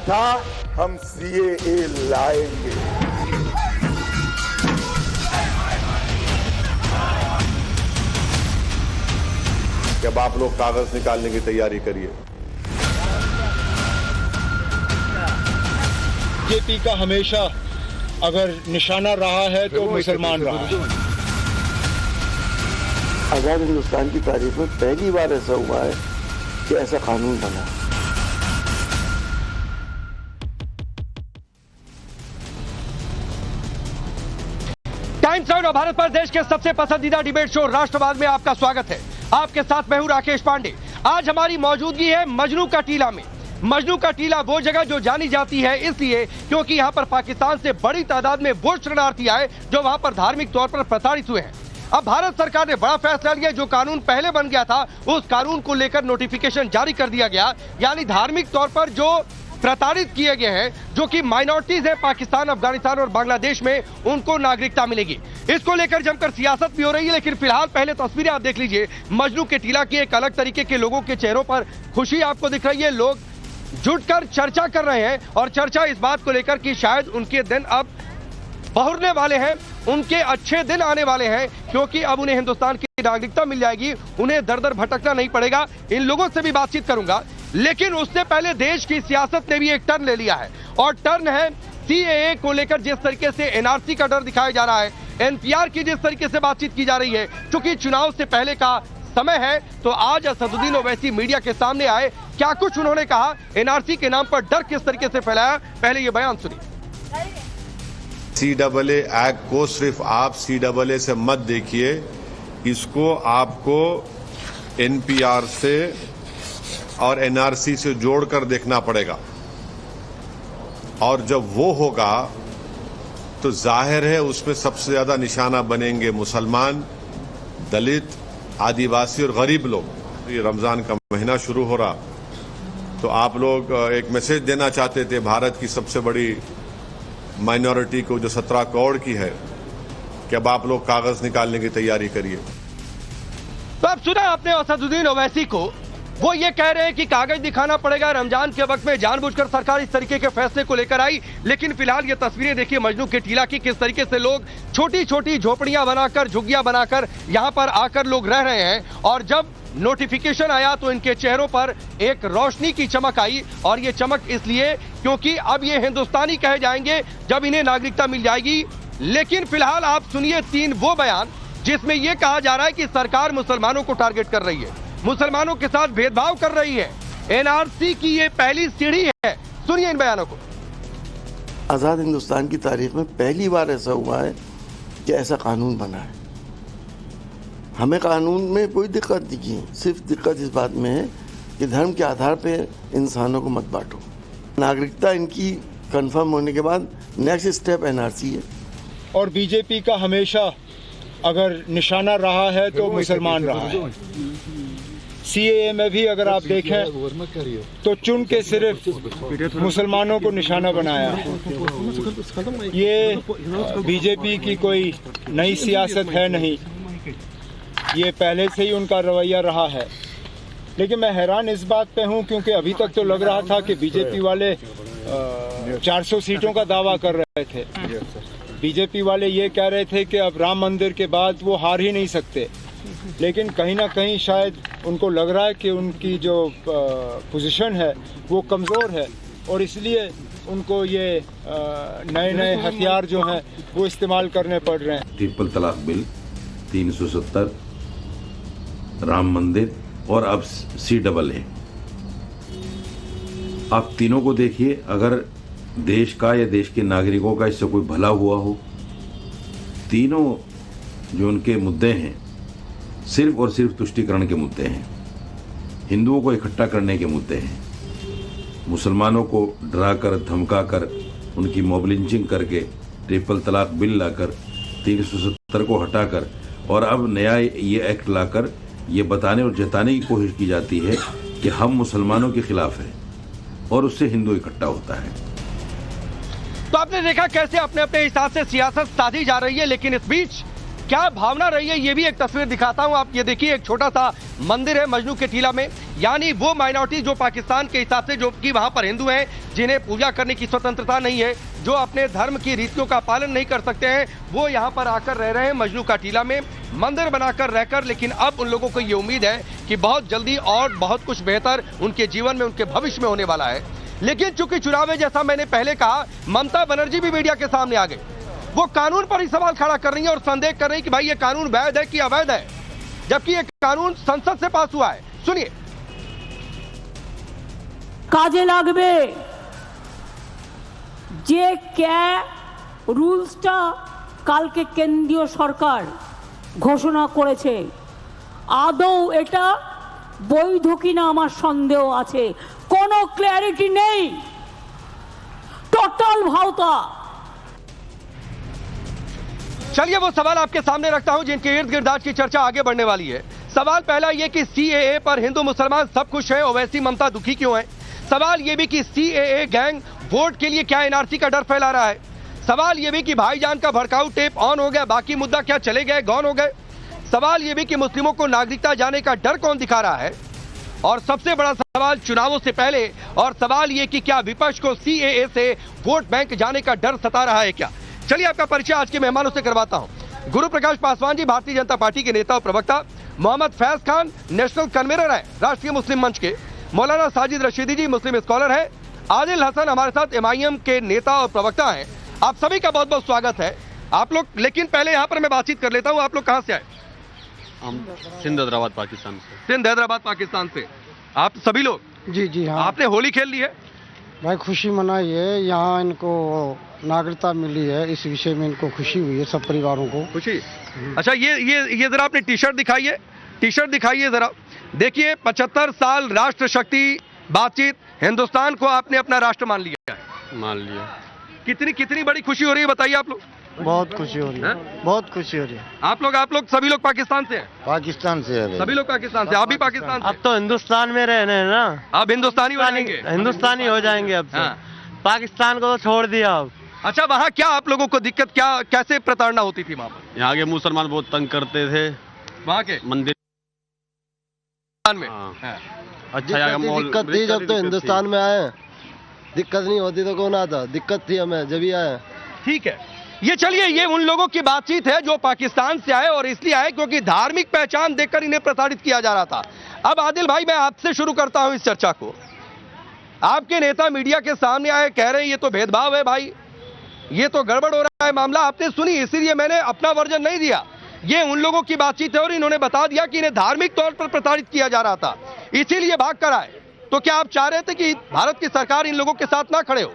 था हम CAA लाएंगे। जब आप लोग कागज निकालने की तैयारी करिए। बीजेपी का हमेशा अगर निशाना रहा है तो मुसलमान रहा है। आजाद हिंदुस्तान की तारीख में पहली बार ऐसा हुआ है कि ऐसा कानून बना। टाइम्स ऑफ भारत पर देश के सबसे पसंदीदा डिबेट शो राष्ट्रवाद में आपका स्वागत है। आपके साथ मैं हूं राकेश पांडे। आज हमारी मौजूदगी है मजनू का टीला में। मजनू का टीला वो जगह जो जानी जाती है इसलिए क्योंकि यहां पर पाकिस्तान से बड़ी तादाद में वो शरणार्थी आए जो वहां पर धार्मिक तौर पर प्रताड़ित हुए हैं। अब भारत सरकार ने बड़ा फैसला लिया। जो कानून पहले बन गया था उस कानून को लेकर नोटिफिकेशन जारी कर दिया गया, यानी धार्मिक तौर पर जो प्रताड़ित किए गए हैं, जो कि माइनॉरिटीज है पाकिस्तान, अफगानिस्तान और बांग्लादेश में, उनको नागरिकता मिलेगी। इसको लेकर जमकर सियासत भी हो रही है। लेकिन फिलहाल पहले तस्वीरें आप देख लीजिए मजनू के टीला की। एक अलग तरीके के लोगों के चेहरों पर खुशी आपको दिख रही है। लोग जुटकर चर्चा कर रहे हैं और चर्चा इस बात को लेकर कि शायद उनके दिन अब बहुरने वाले हैं, उनके अच्छे दिन आने वाले हैं, क्योंकि अब उन्हें हिंदुस्तान की नागरिकता मिल जाएगी, उन्हें दर दर भटकना नहीं पड़ेगा। इन लोगों से भी बातचीत करूंगा, लेकिन उससे पहले देश की सियासत ने भी एक टर्न ले लिया है और टर्न है CAA को लेकर। जिस तरीके से NRC का डर दिखाया जा रहा है, NPR की जिस तरीके से बातचीत की जा रही है, क्योंकि चुनाव से पहले का समय है, तो आज असदुद्दीन ओवैसी मीडिया के सामने आए। क्या कुछ उन्होंने कहा, NRC के नाम पर डर किस तरीके से फैलाया, पहले ये बयान सुनिए। CAA एक्ट को सिर्फ आप CAA से मत देखिए, इसको आपको NPR से और NRC से जोड़कर देखना पड़ेगा। और जब वो होगा तो जाहिर है उसमें सबसे ज्यादा निशाना बनेंगे मुसलमान, दलित, आदिवासी और गरीब लोग। ये रमजान का महीना शुरू हो रहा, तो आप लोग एक मैसेज देना चाहते थे भारत की सबसे बड़ी माइनॉरिटी को जो 17 करोड़ की है कि अब आप लोग कागज निकालने की तैयारी करिए। तो अब सुना आपने असदुद्दीन ओवैसी को, वो ये कह रहे हैं कि कागज दिखाना पड़ेगा। रमजान के वक्त में जानबूझकर सरकार इस तरीके के फैसले को लेकर आई। लेकिन फिलहाल ये तस्वीरें देखिए मजनू के टीला की, किस तरीके से लोग छोटी छोटी झोपड़ियां बनाकर, झुग्गियां बनाकर यहां पर आकर लोग रह रहे हैं। और जब नोटिफिकेशन आया तो इनके चेहरों पर एक रोशनी की चमक आई, और ये चमक इसलिए क्योंकि अब ये हिंदुस्तानी कहे जाएंगे जब इन्हें नागरिकता मिल जाएगी। लेकिन फिलहाल आप सुनिए 3 वो बयान जिसमें यह कहा जा रहा है कि सरकार मुसलमानों को टारगेट कर रही है, मुसलमानों के साथ भेदभाव कर रही है। NRC की ये पहली सीढ़ी है। सुनिए इन बयानों को। आजाद हिंदुस्तान की तारीख में पहली बार ऐसा हुआ है कि ऐसा कानून बना है। हमें कानून में कोई दिक्कत नहीं है, सिर्फ दिक्कत इस बात में है कि धर्म के आधार पे इंसानों को मत बांटो। नागरिकता इनकी कंफर्म होने के बाद नेक्स्ट स्टेप NRC है। और बीजेपी का हमेशा अगर निशाना रहा है तो मुसलमान रहा है। CAA में भी अगर आप देखें तो चुन के सिर्फ मुसलमानों को निशाना बनाया। ये बीजेपी की कोई नई सियासत है नहीं, ये पहले से ही उनका रवैया रहा है। लेकिन मैं हैरान इस बात पे हूँ क्योंकि अभी तक तो लग रहा था कि बीजेपी वाले 400 सीटों का दावा कर रहे थे। बीजेपी वाले ये कह रहे थे कि अब राम मंदिर के बाद वो हार ही नहीं सकते। लेकिन कहीं ना कहीं शायद उनको लग रहा है कि उनकी जो पोजीशन है वो कमज़ोर है, और इसलिए उनको ये नए नए हथियार जो हैं वो इस्तेमाल करने पड़ रहे हैं। ट्रिपल तलाक बिल, 370, राम मंदिर और अब CAA। आप तीनों को देखिए, अगर देश का या देश के नागरिकों का इससे कोई भला हुआ हो, तीनों जो उनके मुद्दे हैं सिर्फ और सिर्फ तुष्टीकरण के मुद्दे हैं, हिंदुओं को इकट्ठा करने के मुद्दे हैं, मुसलमानों को डराकर धमकाकर उनकी मॉब लिंचिंग करके ट्रिपल तलाक बिल लाकर 370 को हटाकर और अब नया ये एक्ट लाकर ये बताने और जताने की कोशिश की जाती है कि हम मुसलमानों के खिलाफ हैं और उससे हिंदू इकट्ठा होता है। तो आपने देखा कैसे अपने अपने हिसाब से सियासत साधी जा रही है। लेकिन इस बीच क्या भावना रही है ये भी एक तस्वीर दिखाता हूं। आप ये देखिए, एक छोटा सा मंदिर है मजनू के टीला में, यानी वो माइनॉरिटी जो पाकिस्तान के हिसाब से, जो कि वहां पर हिंदू हैं, जिन्हें पूजा करने की स्वतंत्रता नहीं है, जो अपने धर्म की रीतियों का पालन नहीं कर सकते हैं, वो यहाँ पर आकर रह रहे हैं मजनू का टीला में मंदिर बनाकर रहकर। लेकिन अब उन लोगों को ये उम्मीद है कि बहुत जल्दी और बहुत कुछ बेहतर उनके जीवन में, उनके भविष्य में होने वाला है। लेकिन चूंकि चुनाव में, जैसा मैंने पहले कहा, ममता बनर्जी भी मीडिया के सामने आ गई। वो कानून पर ही सवाल खड़ा कर रही है और संदेह कर रही है कि भाई ये कानून वैध है कि अवैध है, जबकि ये कानून संसद से पास हुआ है। सुनिए। কাজে লাগবে যে রুলসটা কালকে কেন্দ্রীয় সরকার ঘোষণা করেছে, আদৌ এটা বৈধ কিনা আমার সন্দেহ আছে। কোনো ক্ল্যারিটি নেই, টোটাল ভাওতা। चलिए वो सवाल आपके सामने रखता हूं जिनके इर्द गिर्द आज की चर्चा आगे बढ़ने वाली है। सवाल पहला ये कि सीएए पर हिंदू मुसलमान सब खुश हैं, ओवैसी ममता दुखी क्यों है? सवाल ये भी कि सीएए गैंग वोट के लिए क्या एनआरसी का डर फैला रहा है? सवाल ये भी कि भाईजान का भड़काऊ टेप ऑन हो गया, बाकी मुद्दा क्या चले गए, गौन हो गए? सवाल ये भी कि मुस्लिमों को नागरिकता जाने का डर कौन दिखा रहा है? और सबसे बड़ा सवाल चुनावों से पहले, और सवाल ये कि क्या विपक्ष को सीएए से वोट बैंक जाने का डर सता रहा है क्या? चलिए आपका परिचय आज के मेहमानों से करवाता हूं। गुरु प्रकाश पासवान जी भारतीय जनता पार्टी के नेता और प्रवक्ता, मोहम्मद फैज खान नेशनल कन्वीनर है राष्ट्रीय मुस्लिम मंच के, मौलाना साजिद रशीदी जी मुस्लिम स्कॉलर है, आदिल हसन हमारे साथ एमआईएम के नेता और प्रवक्ता हैं। आप सभी का बहुत बहुत स्वागत है आप लोग। लेकिन पहले यहाँ पर मैं बातचीत कर लेता हूँ, आप लोग कहाँ से आए? हम सिंध हैदराबाद पाकिस्तान से। सिंध हैदराबाद पाकिस्तान से आप सभी लोग? जी जी हाँ। आपने होली खेल ली है? भाई खुशी मनाई है, यहाँ इनको नागरिकता मिली है, इस विषय में इनको खुशी हुई है, सब परिवारों को खुशी। अच्छा ये जरा आपने टी शर्ट दिखाइए, टी शर्ट दिखाइए जरा। देखिए 75 साल राष्ट्र शक्ति बातचीत, हिंदुस्तान को आपने अपना राष्ट्र मान लिया है। मान लिया। कितनी बड़ी खुशी हो रही है बताइए आप लोग? बहुत खुशी हो रही है, बहुत खुशी हो रही है। आप लोग सभी लोग पाकिस्तान से हैं? पाकिस्तान से है, सभी लोग पाकिस्तान से। आप भी पाकिस्तान से? अब तो हिंदुस्तान में रहने हैं ना, अब हिंदुस्तानी हो जाएंगे, हिंदुस्तानी हो जाएंगे अब से। हाँ। पाकिस्तान को तो छोड़ दिया अब। अच्छा वहाँ क्या आप लोगों को दिक्कत, क्या कैसे प्रताड़ना होती थी वहाँ पर? यहाँ के मुसलमान बहुत तंग करते थे, वहाँ के मंदिर में। हाँ। अच्छा यहाँ का माहौल दिक्कत थी जब तो हिंदुस्तान में आए, दिक्कत नहीं होती तो कौन आता, दिक्कत थी हमें जब ही आए। ठीक है, ये चलिए ये उन लोगों की बातचीत है जो पाकिस्तान से आए और इसलिए आए क्योंकि धार्मिक पहचान देखकर इन्हें प्रताड़ित किया जा रहा था। अब आदिल भाई मैं आपसे शुरू करता हूं इस चर्चा को। आपके नेता मीडिया के सामने आए, कह रहे हैं ये तो भेदभाव है भाई, ये तो गड़बड़ हो रहा है मामला। आपने सुनी, इसीलिए मैंने अपना वर्जन नहीं दिया। ये उन लोगों की बातचीत है और इन्होंने बता दिया कि इन्हें धार्मिक तौर पर प्रताड़ित किया जा रहा था, इसीलिए भाग कर आए। तो क्या आप चाह रहे थे कि भारत की सरकार इन लोगों के साथ ना खड़े हो?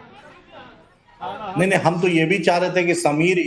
नहीं, हम तो ये भी चाह रहे थे कि समीर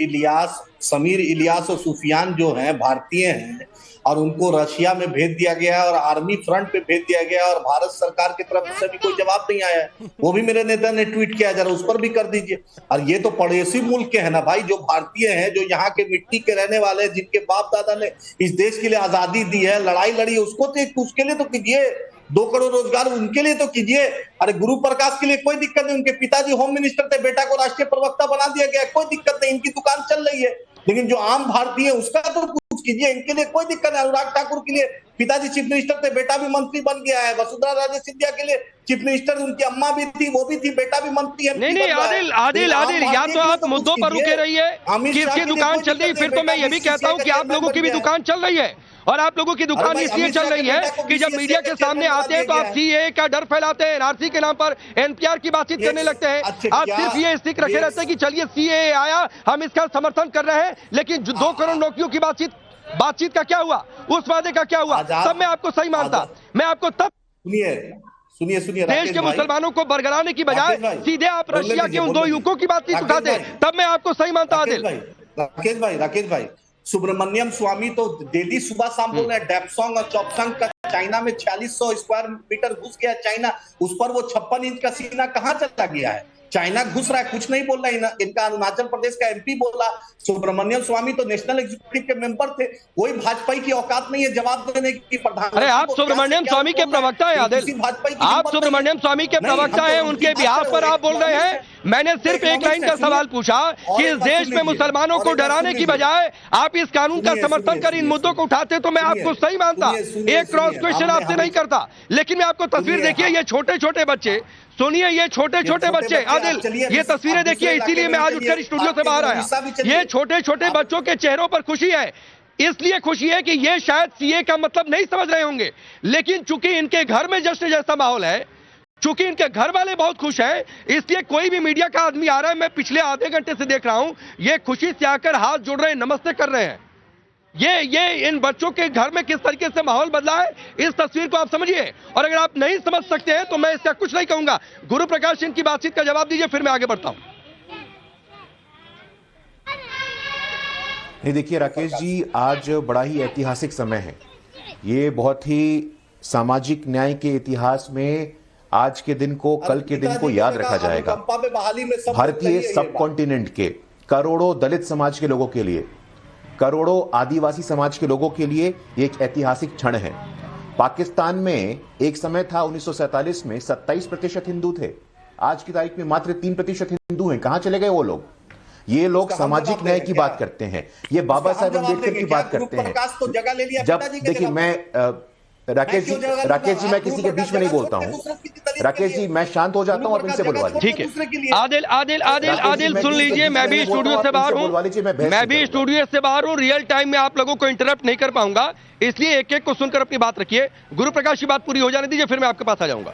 इलियास और सुफियान जो हैं भारतीय हैं और उनको रशिया में भेज दिया गया है और आर्मी फ्रंट पे भेज दिया गया है और भारत सरकार की तरफ से भी कोई जवाब नहीं आया है। वो भी मेरे नेता ने ट्वीट किया, जरा उस पर भी कर दीजिए। और ये तो पड़ोसी मुल्क के हैं ना भाई, जो भारतीय हैं, जो यहाँ के मिट्टी के रहने वाले हैं, जिनके बाप दादा ने इस देश के लिए आजादी दी है, लड़ाई लड़ी, उसके लिए तो कीजिए। 2 करोड़ रोजगार उनके लिए तो कीजिए। अरे गुरु प्रकाश के लिए कोई दिक्कत नहीं, उनके पिताजी होम मिनिस्टर थे, बेटा को राष्ट्रीय प्रवक्ता बना दिया गया, कोई दिक्कत नहीं, इनकी दुकान चल रही है। लेकिन जो आम भारतीय है उसका तो कुछ कीजिए, इनके लिए कोई दिक्कत नहीं। अनुराग ठाकुर के लिए पिताजी चीफ मिनिस्टर थे, बेटा भी मंत्री बन गया है। वसुंधरा राजे सिंधिया के लिए चीफ मिनिस्टर, उनकी अम्मा भी थी, वो भी थी, बेटा भी मंत्री है। नहीं आदिल या तो आप मुद्दों पर रुके रहिए, किसकी दुकान चल रही, फिर तो मैं ये भी कहता हूँ कि आप लोगों की भी दुकान चल रही है। और आप लोगों की दुकान इसलिए चल रही है कि जब मीडिया के सामने आते हैं तो आप सीएए का डर फैलाते हैं, एनआरसी के नाम पर एनपीआर की बातचीत करने लगते हैं। आप सिर्फ ये स्टिक रखे रहते हैं कि चलिए सीएए आया, हम इसका समर्थन कर रहे हैं, लेकिन 2 करोड़ नौकरियों की बातचीत का क्या हुआ, उस वादे का क्या हुआ, तब मैं आपको सही मानता। मैं आपको तब सुनिए देश के मुसलमानों को बरगलाने की बजाय सीधे आप रशिया के उन 2 युवकों की बातचीत उठाते, तब मैं आपको सही मानता। आदिल राकेश भाई सुब्रमण्यम स्वामी तो डेली सुबह शाम बोल रहे हैं डेपसोंग और चौपसंग का चाइना में 4600 स्क्वायर मीटर घुस गया चाइना, उस पर वो 56 इंच का सीना कहाँ चला गया है? चाइना घुस रहा है, कुछ नहीं बोल रहा है। इनका अरुणाचल प्रदेश का एमपी बोला। सुब्रमण्यम स्वामी तो नेशनल एग्जीक्यूटिव के मेंबर थे, कोई भाजपा की औकात नहीं है जवाब देने की। प्रधान अरे आप सुब्रमण्यम स्वामी के प्रवक्ता है आदिल, आप सुब्रमण्यम स्वामी के प्रवक्ता है, उनके बिहार पर आप बोल रहे हैं मैंने सिर्फ एक लाइन का सवाल पूछा कि इस देश में मुसलमानों को डराने की बजाय आप इस कानून का समर्थन कर इन मुद्दों को उठाते तो मैं आपको सही मानता, एक क्रॉस क्वेश्चन आपसे नहीं करता। लेकिन मैं आपको तस्वीर देखिए, ये छोटे छोटे बच्चे, सुनिए, ये छोटे छोटे बच्चे, आदिल ये तस्वीरें देखिए, इसीलिए मैं आज उठकर स्टूडियो से बाहर आया। ये छोटे छोटे बच्चों के चेहरों पर खुशी है, इसलिए खुशी है कि ये शायद सीए का मतलब नहीं समझ रहे होंगे, लेकिन चूंकि इनके घर में जश्न जैसा माहौल है, चूंकि इनके घर वाले बहुत खुश हैं, इसलिए कोई भी मीडिया का आदमी आ रहा है, मैं पिछले आधे घंटे से देख रहा हूं, ये खुशी से आकर हाथ जोड़ रहे हैं, नमस्ते कर रहे हैं। ये इन बच्चों के घर में किस तरीके से माहौल बदला है, इस तस्वीर को आप समझिए। और अगर आप नहीं समझ सकते हैं तो मैं इसका कुछ नहीं कहूंगा। गुरु प्रकाश इनकी बातचीत का जवाब दीजिए, फिर मैं आगे बढ़ता हूं। नहीं, देखिए राकेश जी, आज बड़ा ही ऐतिहासिक समय है। ये बहुत ही सामाजिक न्याय के इतिहास में आज के दिन को, कल के दिन को याद रखा जाएगा। भारतीय सब कॉन्टिनेंट के करोड़ों दलित समाज के लोगों के लिए, करोड़ों आदिवासी समाज के लोगों के लिए एक ऐतिहासिक क्षण है। पाकिस्तान में एक समय था 1947 में 27% हिंदू थे, आज की तारीख में मात्र 3% हिंदू हैं। कहां चले गए वो लोग? ये लोग सामाजिक न्याय की बात करते हैं, ये बाबा साहेब अम्बेडकर की बात करते हैं। जब देखिए, मैं राकेश जी मैं किसी के बीच में नहीं बोलता हूं। राकेश जी, मैं शांत हो जाता हूं और इनसे बुलवा लीजिए। ठीक है, आदिल सुन लीजिए, मैं भी स्टूडियो से बाहर हूं, रियल टाइम में आप लोगों को इंटरप्ट नहीं कर पाऊंगा, इसलिए एक एक को सुनकर अपनी बात रखिए। गुरु प्रकाश की बात पूरी हो जाने दीजिए, फिर मैं आपके पास आ जाऊंगा।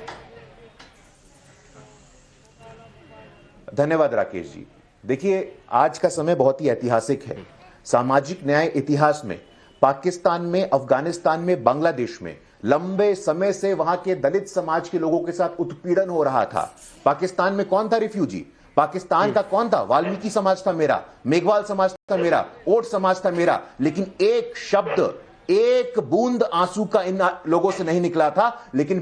धन्यवाद राकेश जी। देखिए, आज का समय बहुत ही ऐतिहासिक है। सामाजिक न्याय इतिहास में पाकिस्तान में, अफगानिस्तान में, बांग्लादेश में लंबे समय से वहां के दलित समाज के लोगों के साथ उत्पीड़न हो रहा था। पाकिस्तान में कौन था रिफ्यूजी? पाकिस्तान का कौन था? वाल्मीकि समाज था मेरा, मेघवाल समाज था मेरा, ओट समाज था मेरा, लेकिन एक शब्द, एक बूंद आंसू का इन लोगों से नहीं निकला था। लेकिन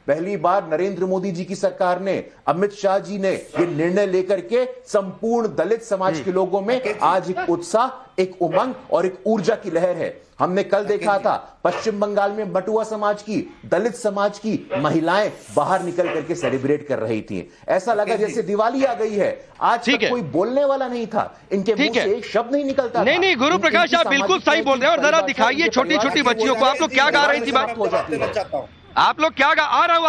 पहली बार नरेंद्र मोदी जी की सरकार ने, अमित शाह जी ने ये निर्णय लेकर के संपूर्ण दलित समाज के लोगों में आज एक उत्साह, एक उमंग और एक ऊर्जा की लहर है। हमने कल देखा था पश्चिम बंगाल में बटुआ समाज की, दलित समाज की महिलाएं बाहर निकल करके सेलिब्रेट कर रही थी। ऐसा लगा जैसे दिवाली आ गई है। आज तक कोई बोलने वाला नहीं था, इनके मुंह से एक शब्द नहीं निकलता। नहीं, गुरु प्रकाश आप बिल्कुल सही बोल रहे हैं। और जरा दिखाइए छोटी छोटी बच्चियों को, आप लोग क्या गा रही थी बात हो जाती है, आप लोग क्या गा? आ रहा हूं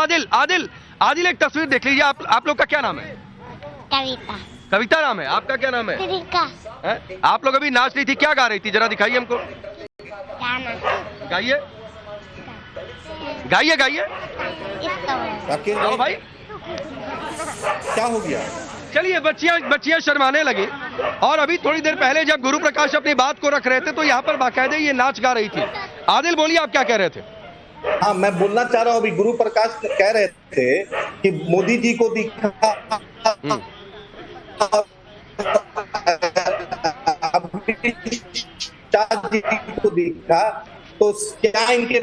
आदिल एक तस्वीर देख लीजिए। आप लोग का क्या नाम है? कविता नाम है। आपका क्या नाम है? आप लोग अभी नाच रही थी, क्या गा रही थी? जरा दिखाइए हमको, गाइए भाई, क्या हो गया? चलिए, बच्चियां शर्माने लगी। और अभी थोड़ी देर पहले जब गुरु प्रकाश अपनी बात को रख रहे थे तो यहाँ पर बाकायदे ये नाच गा रही थी। आदिल बोलिए, आप क्या कह रहे थे? हाँ, मैं बोलना चाह रहा हूँ, अभी गुरु प्रकाश कह रहे थे कि मोदी जी को दिखा, जी को दिखा, तो क्या इनके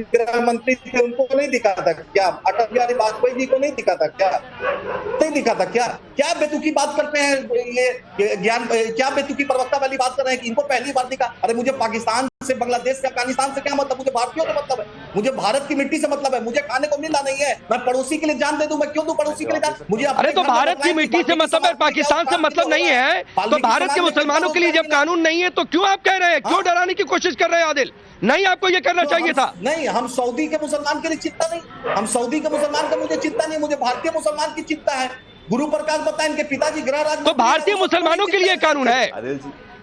गृह मंत्री थे उनको नहीं दिखा था क्या? अटल बिहारी वाजपेयी जी को नहीं दिखा था क्या? नहीं दिखा था क्या? क्या बेतुकी बात करते हैं ये ज्ञान, क्या बेतुकी प्रवक्ता वाली बात कर रहे हैं कि इनको पहली बार दिखा? अरे मुझे पाकिस्तान से, बांग्लादेश से, अफगानिस्तान से क्या मतलब? मुझे भारतीयों से मतलब है, मुझे भारत की मिट्टी से मतलब है। मुझे खाने को मिला नहीं है, मैं पड़ोसी के लिए जान दे दूं, मैं क्यों दूं पड़ोसी के लिए जान? मुझे अरे तो भारत की मिट्टी से मतलब है, पाकिस्तान से मतलब नहीं है, तो भारत के मुसलमानों के लिए जब कानून नहीं है तो क्यों आप कह रहे हैं, क्यों डराने की कोशिश कर रहे हैं? आदिल, नहीं, आपको ये करना चाहिए था। नहीं, हम सऊदी के मुसलमान के लिए चिंता नहीं, हम सऊदी के मुसलमान का मुझे चिंता नहीं, मुझे भारतीय मुसलमान की चिंता है। गुरु प्रकाश बताएं, इनके पिताजी गृह राज्य, तो भारतीय मुसलमानों के लिए कानून है।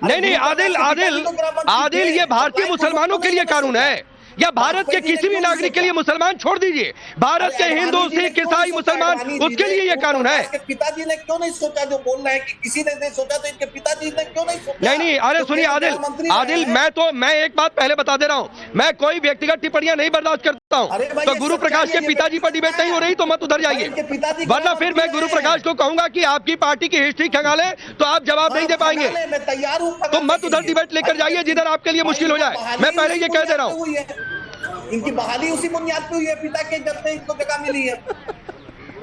नहीं, आदिल ये भारतीय मुसलमानों के लिए कानून है या भारत के किसी भी नागरिक के लिए? मुसलमान छोड़ दीजिए, भारत के हिंदू, सिख, ईसाई, मुसलमान, उसके लिए ये कानून है। इनके पिताजी ने क्यों नहीं सोचा? जो बोल रहे हैं कि किसी ने नहीं सोचा, तो इनके पिताजी ने क्यों नहीं सोचा? नहीं, अरे सुनिए आदिल, मैं एक बात पहले बता दे रहा हूँ, मैं कोई व्यक्तिगत टिप्पणियां नहीं बर्दाश्त करता हूँ। तो गुरु प्रकाश के पिताजी पर डिबेट नहीं हो रही तो मत उधर जाइए, वरना फिर मैं गुरु प्रकाश को कहूंगा कि आपकी पार्टी की हिस्ट्री खंगाले तो आप जवाब नहीं दे पाएंगे। मैं तैयार हूँ, तो मत उधर डिबेट लेकर जाइए जिधर आपके लिए मुश्किल हो जाए, मैं पहले ये कह दे रहा हूँ। इनकी बहाली उसी बुनियाद पे हुई है, पिता के जब से इनको जगह मिली है।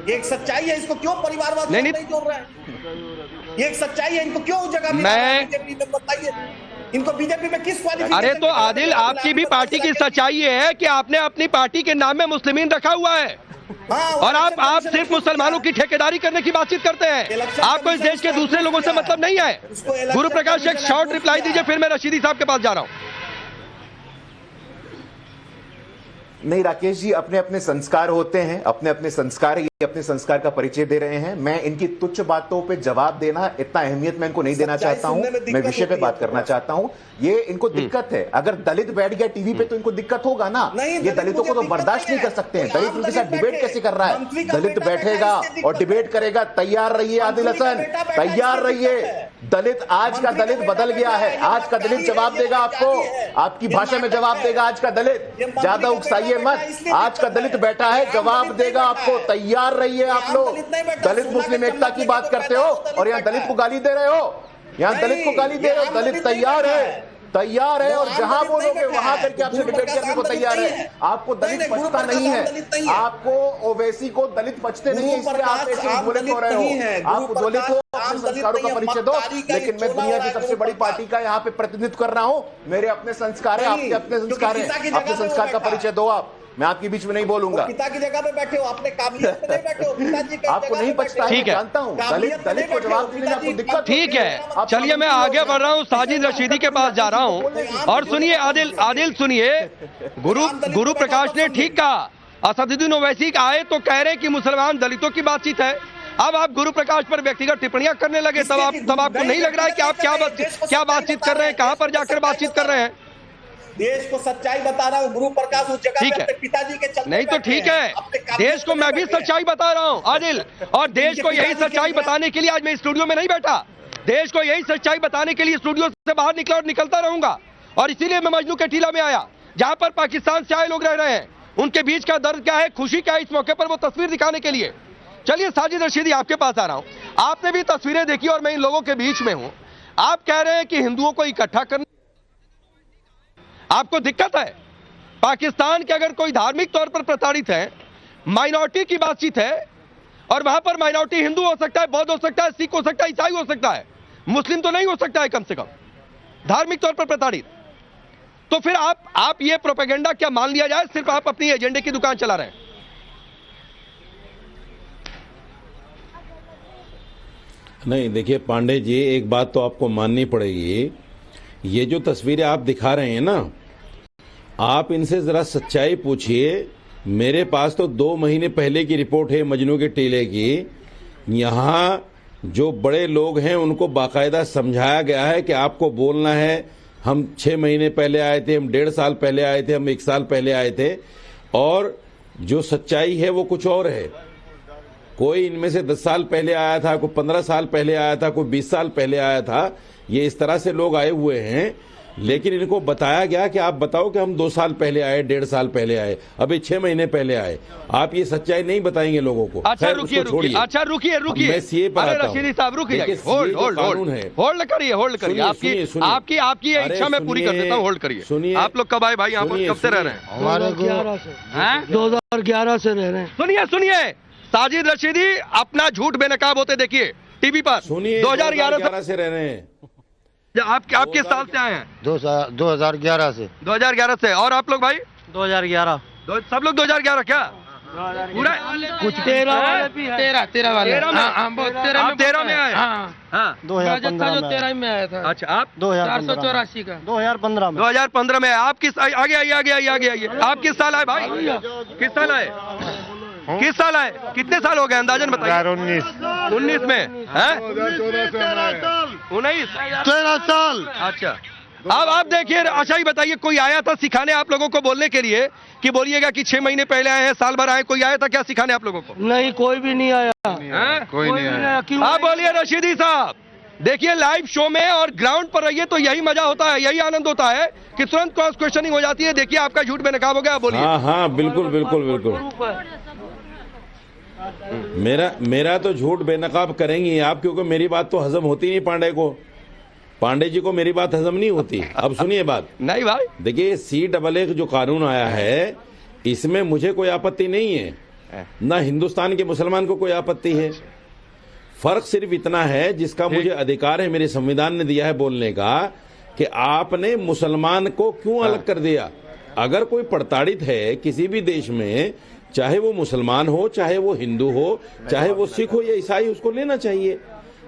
एक सच्चाई है, इसको क्यों परिवारवाद नहीं जोड़ रहा है? ये एक सच्चाई है, इनको क्यों जगह मिली है बीजेपी में? बताइए, इनको बीजेपी में किस क्वालिफिकेशन? अरे तो आदिल, आपकी भी पार्टी की सच्चाई है कि आपने अपनी पार्टी के नाम में मुस्लिमीन रखा हुआ है। और आप सिर्फ मुसलमानों की ठेकेदारी करने की बातचीत करते हैं। आपको इस देश के दूसरे लोगों से मतलब नहीं है। गुरु प्रकाश एक शॉर्ट रिप्लाई दीजिए, फिर मैं रशीदी साहब के पास जा रहा हूं। नहीं राकेश जी, अपने अपने संस्कार होते हैं, अपने अपने संस्कार, ये अपने संस्कार का परिचय दे रहे हैं। मैं इनकी तुच्छ बातों पे जवाब देना, इतना अहमियत मैं इनको नहीं देना चाहता हूं। मैं विषय पे बात करना चाहता हूं। ये इनको दिक्कत है, अगर दलित बैठ गया टीवी पे तो इनको दिक्कत होगा ना। ये दलितों को तो बर्दाश्त नहीं कर सकते हैं। दलित उनके साथ डिबेट कैसे कर रहा है? दलित बैठेगा और डिबेट करेगा। तैयार रहिए आदिल हसन, तैयार रहिए। दलित, आज का दलित बदल गया है। आज का दलित जवाब देगा आपको, आपकी भाषा में जवाब देगा आज का दलित। ज्यादा उकसाइए मत, आज का दलित बैठा है, जवाब देगा आपको। तैयार रहिए आप लोग। दलित मुस्लिम एकता की बात करते हो और यहाँ दलित को गाली दे रहे हो। यहाँ दलित को गाली दे रहे हो। दलित तैयार है, तैयार है, और जहां बोलोगे वहां करके आपसे डिबेट करने को तैयार है। आपको दलित पचता नहीं है, आपको ओवैसी को दलित पचते नहीं है, इसलिए आप ऐसे बोले हो रहे हो। आप दलित हो, अपने संस्कारों का परिचय दो। लेकिन मैं दुनिया की सबसे बड़ी पार्टी का यहाँ पे प्रतिनिधित्व कर रहा हूँ। मेरे अपने संस्कार है, आपके अपने संस्कार है। अपने संस्कार का परिचय दो आप। मैं आपके बीच में नहीं बोलूंगा। पिता की जगह पे बैठे हो, आपने काबिलियत पे नहीं बैठे हो, पिताजी की आपको नहीं बचता है, जानता हूं। दलित को जवाब देने में आपको दिक्कत। ठीक है, चलिए मैं आगे बढ़ रहा हूं, साजिद रशीदी के पास जा रहा हूं। और सुनिए आदिल सुनिए, गुरु प्रकाश ने ठीक कहा। असदुद्दीन ओवैसी आए तो कह रहे कि मुसलमान दलितों की बातचीत है। अब आप गुरु प्रकाश पर व्यक्तिगत टिप्पणियां करने लगे, तब आपको नहीं लग रहा है कि आप क्या बातचीत कर रहे हैं, कहां पर जाकर बातचीत कर रहे हैं? देश को सच्चाई बता रहा हूँ। गुरु प्रकाश उस जगह पे पिताजी के चलते नहीं तो ठीक है, देश को मैं भी सच्चाई बता रहा हूँ आदिल, और देश को यही सच्चाई बताने के लिए आज मैं स्टूडियो में नहीं बैठा। देश को यही सच्चाई बताने के लिए स्टूडियो से बाहर निकला और निकलता रहूंगा। और इसीलिए मैं मजनू के टीला में आया, जहां पर पाकिस्तान से आए लोग रह रहे हैं। उनके बीच का दर्द क्या है, खुशी क्या है, इस मौके पर वो तस्वीर दिखाने के लिए। चलिए साजिद रशीदी, आपके पास आ रहा हूं। आपने भी तस्वीरें देखी और मैं इन लोगों के बीच में हूं। आप कह रहे हैं कि हिंदुओं को इकट्ठा करना आपको दिक्कत है। पाकिस्तान के अगर कोई धार्मिक तौर पर प्रताड़ित है, माइनॉरिटी की बातचीत है, और वहां पर माइनॉरिटी हिंदू हो सकता है, बौद्ध हो सकता है, सिख हो सकता है, ईसाई हो सकता है, मुस्लिम तो नहीं हो सकता है कम से कम, धार्मिक तौर पर प्रताड़ित। तो फिर आप ये प्रोपेगेंडा क्या मान लिया जाए, सिर्फ आप अपनी एजेंडे की दुकान चला रहे हैं? नहीं, देखिए पांडे जी, एक बात तो आपको माननी पड़ेगी। ये जो तस्वीरें आप दिखा रहे हैं ना, आप इनसे जरा सच्चाई पूछिए। मेरे पास तो 2 महीने पहले की रिपोर्ट है मजनू के टीले की। यहाँ जो बड़े लोग हैं उनको बाकायदा समझाया गया है कि आपको बोलना है। हम 6 महीने पहले आए थे, हम 1.5 साल पहले आए थे, हम 1 साल पहले आए थे, और जो सच्चाई है वो कुछ और है। कोई इनमें से 10 साल पहले आया था, कोई 15 साल पहले आया था, कोई 20 साल पहले आया था। ये इस तरह से लोग आए हुए हैं। लेकिन इनको बताया गया कि आप बताओ कि हम 2 साल पहले आए, 1.5 साल पहले आए, अभी 6 महीने पहले आए। आप ये सच्चाई नहीं बताएंगे लोगों को। अच्छा रुकिए, मैं सीए पर आता हूं। रशीदी साहब रुकिए, होल्ड करिए। आपकी इच्छा मैं पूरी कर देता हूँ, होल्ड करिए। सुनिए, आप लोग कब आए भाई, यहाँ पर कब से रह रहे हैं? हमारे 2011 से रह रहे हैं। सुनिए साजिद रशीदी, अपना झूठ बेनकाब होते देखिए टीवी पर। सुनिए, 2011 से रह रहे हैं। आप किस साल से आए हैं? 2011 से। 2011 से। और आप लोग भाई? 2011। सब लोग 2011 क्या? पूरा कुछ 13 वाले। आप 13 में आए? हाँ, 2015 में आया था। अच्छा, आप 484 का 2015 में। 2015 में। आप किस, आगे आइए। आप किस साल आए भाई? किस साल आए? किस साल आए? कितने साल हो गए अंदाजन बताइए? 19 में है? 13 साल। अच्छा, अब आप देखिए, अच्छा ही बताइए, कोई आया था सिखाने आप लोगों को बोलने के लिए कि बोलिएगा कि 6 महीने पहले आए हैं, साल भर आए, कोई आया था क्या सिखाने आप लोगों को? नहीं, कोई भी नहीं आया। कोई नहीं आया। आप बोलिए रशीदी साहब। देखिए लाइव शो में और ग्राउंड पर रहिए तो यही मजा होता है, यही आनंद होता है कि तुरंत क्रॉस क्वेश्चनिंग हो जाती है। देखिए आपका झूठ बेनकाब हो गया, बोलिए। हाँ, बिल्कुल। मेरा तो झूठ बेनकाब करेंगे आप, क्योंकि मेरी बात तो हजम होती नहीं पांडे को। पांडे जी को मेरी बात हजम नहीं होती। अब सुनिए बात। नहीं भाई, देखिए CAA जो कानून आया है, इसमें मुझे कोई आपत्ति नहीं है, ना हिंदुस्तान के मुसलमान को कोई आपत्ति है। फर्क सिर्फ इतना है, जिसका मुझे अधिकार है, मेरे संविधान ने दिया है बोलने का, कि आपने मुसलमान को क्यों अलग कर दिया। अगर कोई प्रताड़ित है किसी भी देश में, चाहे वो मुसलमान हो, चाहे वो हिंदू हो, चाहे वो सिख हो या ईसाई, उसको लेना चाहिए।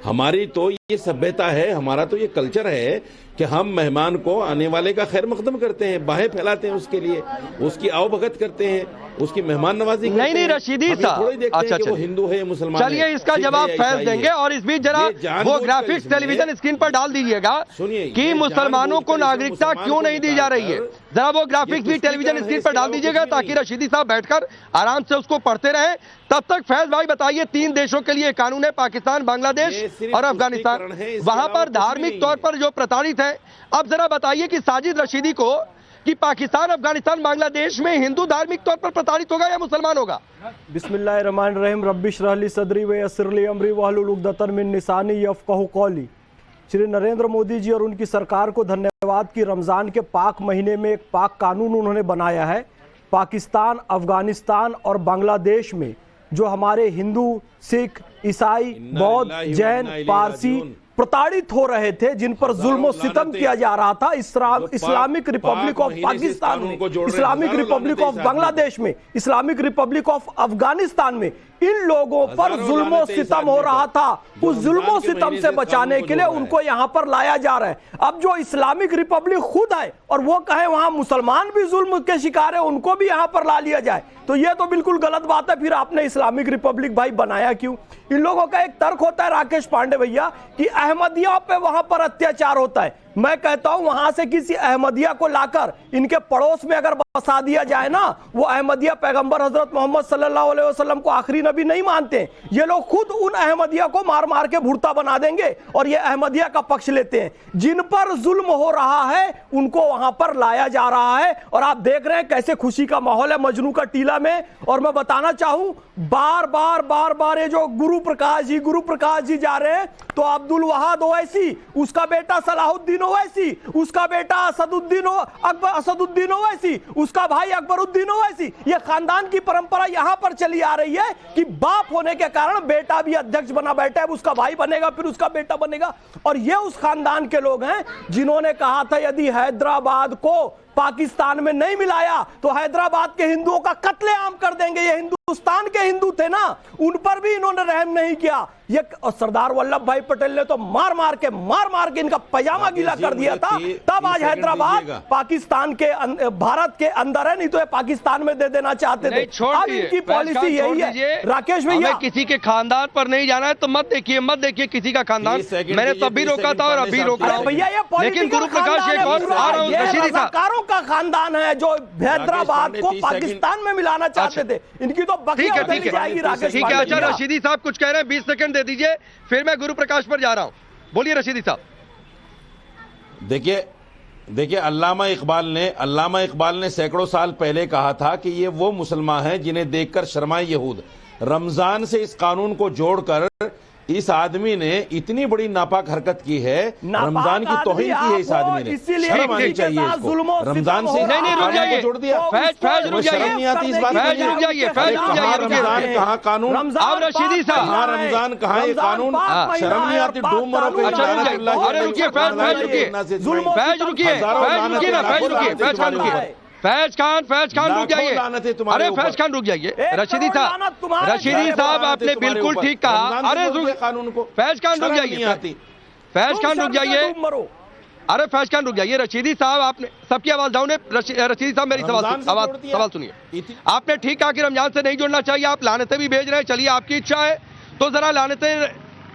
हमारी तो ये सभ्यता है, हमारा तो ये कल्चर है कि हम मेहमान को आने वाले का खैर मकदम करते हैं, बाहें फैलाते हैं उसके लिए, उसकी आवभगत करते हैं, उसकी मेहमान नवाजी करते हैं। नहीं रशीदी साहब, अच्छा वो हिंदू है मुसलमान, चलिए इसका जवाब फैज देंगे। और इस बीच जरा वो ग्राफिक्स टेलीविजन स्क्रीन पर डाल दीजिएगा कि मुसलमानों को नागरिकता क्यों नहीं दी जा रही है। जरा वो ग्राफिक्स भी टेलीविजन स्क्रीन पर डाल दीजिएगा ताकि रशीदी साहब बैठकर आराम से उसको पढ़ते रहे। तब तक फैज भाई बताइए, 3 देशों के लिए कानून है, पाकिस्तान, बांग्लादेश और अफगानिस्तान। वहां पर धार्मिक तौर पर जो प्रताड़ित है, अब जरा बताइए कि साजिद रशीदी को कि पाकिस्तान, अफगानिस्तान, बांग्लादेश में हिंदू धार्मिक तौर पर प्रताड़ित होगा या मुसलमान होगा? बिस्मिल्लाहिर्रहमानिर्रहीम, रब्बिश रहली सदरी व यस्सिर ली अमरी वहलुल उक़दतन मिन लिसानी यफ़क़हू क़ौली। श्री नरेंद्र मोदी जी और उनकी सरकार को धन्यवाद कि रमज़ान के पाक महीने में एक पाक कानून उन्होंने बनाया है। पाकिस्तान, अफगानिस्तान और बांग्लादेश में जो हमारे हिंदू, सिख, ईसाई, बौद्ध, जैन, पारसी प्रताड़ित हो रहे थे, जिन पर जुल्म सितम किया जा रहा था, इस्लामिक रिपब्लिक ऑफ पाकिस्तान में, इस्लामिक रिपब्लिक ऑफ बांग्लादेश में, इस्लामिक रिपब्लिक ऑफ अफगानिस्तान में इन लोगों पर जुल्म सितम हो रहा था। उस जुल्म सितम से बचाने के लिए उनको यहां पर लाया जा रहा है। अब जो इस्लामिक रिपब्लिक खुद है और वो कहे वहां मुसलमान भी जुल्म के शिकार है, उनको भी यहां पर ला लिया जाए, तो ये तो बिल्कुल गलत बात है। फिर आपने इस्लामिक रिपब्लिक भाई बनाया क्यों? इन लोगों का एक तर्क होता है राकेश पांडे भैया कि अहमदिया पे वहां पर अत्याचार होता है। मैं कहता हूं वहां से किसी अहमदिया को लाकर इनके पड़ोस में अगर बसा दिया जाए ना, वो अहमदिया पैगंबर हजरत मोहम्मद सल्लल्लाहु अलैहि वसल्लम को आखिरी नबी नहीं मानते। ये लोग खुद उन अहमदिया को मार मार के भुर्ता बना देंगे और ये अहमदिया का पक्ष लेते हैं। जिन पर जुल्म हो रहा है उनको वहां पर लाया जा रहा है और आप देख रहे हैं कैसे खुशी का माहौल है मजनू का टीला में। और मैं बताना चाहूं, बार बार ये जो गुरु प्रकाश जी जा रहे हैं, तो अब्दुल वहाद ओवैसी, उसका बेटा सलाहुद्दीन ओवैसी, उसका बेटा असदुद्दीन ओवैसी, उसका भाई अकबरुद्दीन ओवैसी, ये खानदान की परंपरा यहां पर चली आ रही है कि बाप होने के कारण बेटा भी अध्यक्ष बना बैठा है, उसका भाई बनेगा, फिर उसका बेटा बनेगा। और ये उस खानदान के लोग हैं जिन्होंने कहा था यदि हैदराबाद को पाकिस्तान में नहीं मिलाया तो हैदराबाद के हिंदुओं का कत्लेआम कर देंगे। ये हिंदुस्तान के हिंदू थे ना, उन पर भी इन्होंने रहम नहीं किया। ये सरदार वल्लभ भाई पटेल ने तो मार मार के इनका पैजामा गीला कर दिया था। तब आज हैदराबाद पाकिस्तान के भारत के अंदर है, नहीं तो ये पाकिस्तान में दे देना चाहते थे। अब इनकी पॉलिसी यही है। राकेश भैया, किसी के खानदान पर नहीं जाना है तो मत देखिए किसी का खानदान। मैंने तब भी रोका था और अभी रोक रहा हूं भैया। ये लेकिन गुरु प्रकाश एक और रजाकारों का खानदान है जो हैदराबाद को पाकिस्तान में मिलाना चाहते थे। इनकी तो ठीक है। अच्छा रशीदी साहब कुछ कह रहे हैं, 20 सेकंड दे दीजिए, फिर मैं गुरु प्रकाश पर जा रहा हूं। बोलिए रशीदी साहब। देखिए अल्लामा इकबाल ने सैकड़ों साल पहले कहा था कि ये वो मुसलमान हैं जिन्हें देखकर शर्माए यहूद। रमजान से इस कानून को जोड़कर इस आदमी ने इतनी बड़ी नापाक हरकत की है, रमजान की तौहीन की है इस आदमी ने। शर्म आनी चाहिए इसको। रमजान से नहीं रुक जाइए, जोड़ दिया। फैज रुक जाइए, नहीं आती इस बात में। रमजान कहाँ कानून, अब रशीदी साहब कहाँ रमजान कहाँ ये कानून, शर्म नहीं आती। डूब मरो। अरे रुकिए फैज रुकिए ना, फैज खान रुकिए। फैज खान रुक जाइए। अरे फैज खान रुक जाइए। रशीदी साहब आपने बिल्कुल ठीक कहा। अरे कानून को फैज खान रुक जाइए। फैज खान रुक जाइए। अरे फैज खान रुक जाइए। रशीदी साहब आपने सबकी आवाज डाउन है। रशीदी साहब मेरी सवाल सुनिए। आपने ठीक कहा कि रमजान से नहीं जुड़ना चाहिए, आप लानतें भी भेज रहे हैं। चलिए आपकी इच्छा है तो जरा लानतें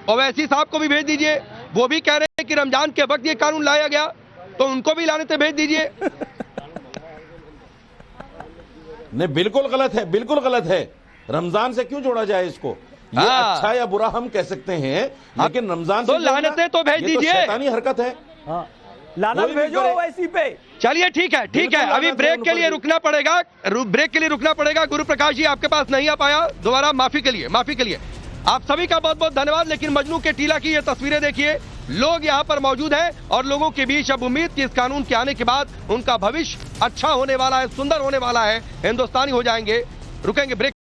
ओवैसी साहब को भी भेज दीजिए। वो भी कह रहे हैं कि रमजान के वक्त ये कानून लाया गया, तो उनको भी लानतें भेज दीजिए। नहीं, बिल्कुल गलत है। रमजान से क्यों जोड़ा जाए इसको? ये अच्छा या बुरा हम कह सकते हैं, लेकिन रमजान तो लानतें तो भेज दीजिए। शैतानी हरकत है। लानत भेजो ओवैसी पे। चलिए ठीक है। अभी ब्रेक के लिए रुकना पड़ेगा। गुरु प्रकाश जी आपके पास नहीं आ पाया, दोबारा माफी के लिए आप सभी का बहुत बहुत धन्यवाद। लेकिन मजनू के टीला की ये तस्वीरें देखिए, लोग यहाँ पर मौजूद हैं और लोगों के बीच अब उम्मीद कि इस कानून के आने के बाद उनका भविष्य अच्छा होने वाला है, सुंदर होने वाला है, हिंदुस्तानी हो जाएंगे। रुकेंगे ब्रेक।